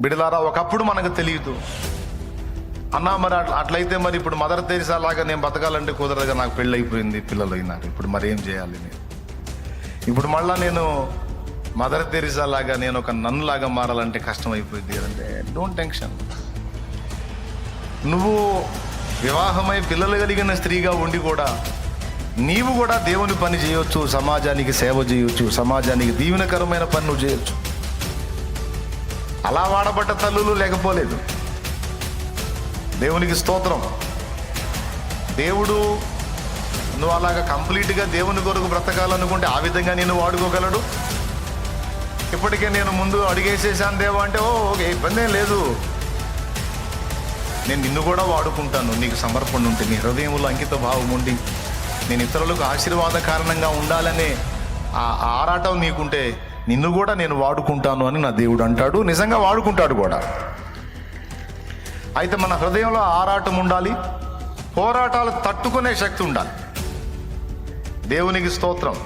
బిడ్డలారా, ఒకప్పుడు మనకు తెలియదు అన్నా, మరి అట్లయితే మరి ఇప్పుడు మదర్ తెరిసా లాగా నేను బతకాలంటే కుదరదుగా, నాకు పెళ్ళి అయిపోయింది, పిల్లలు అయినారు, ఇప్పుడు మరి ఏం చేయాలి నేను? ఇప్పుడు మళ్ళీ నేను మదర్ తెరిసా లాగా నేను ఒక నన్నులాగా మారాలంటే కష్టం అయిపోయింది అంటే డోంట్ టెన్షన్. నువ్వు వివాహమై పిల్లలు కలిగిన స్త్రీగా ఉండి కూడా నీవు కూడా దేవుని పని చేయొచ్చు, సమాజానికి సేవ చేయొచ్చు, సమాజానికి దీవెనకరమైన పని నువ్వు చేయొచ్చు. అలా వాడబడ్డ తల్లులు లేకపోలేదు. దేవునికి స్తోత్రం. దేవుడు నువ్వు అలాగా కంప్లీట్గా దేవుని కొరకు బ్రతకాలనుకుంటే ఆ విధంగా నేను వాడుకోగలడు. ఇప్పటికే నేను ముందు అడిగేసేసాను దేవా అంటే ఓకే, ఇబ్బంది ఏం లేదు, నేను నిన్ను కూడా వాడుకుంటాను. నీకు సమర్పణ ఉంటే, నీ హృదయంలో అంకిత భావం ఉండి నేను ఇతరులకు ఆశీర్వాద కారణంగా ఉండాలనే ఆ ఆరాటం నీకుంటే నిన్ను కూడా నేను వాడుకుంటాను అని నా దేవుడు అంటాడు. నిజంగా వాడుకుంటాడు కూడా. అయితే మన హృదయంలో ఆరాటం ఉండాలి, పోరాటాలు తట్టుకునే శక్తి ఉండాలి. దేవునికి స్తోత్రం.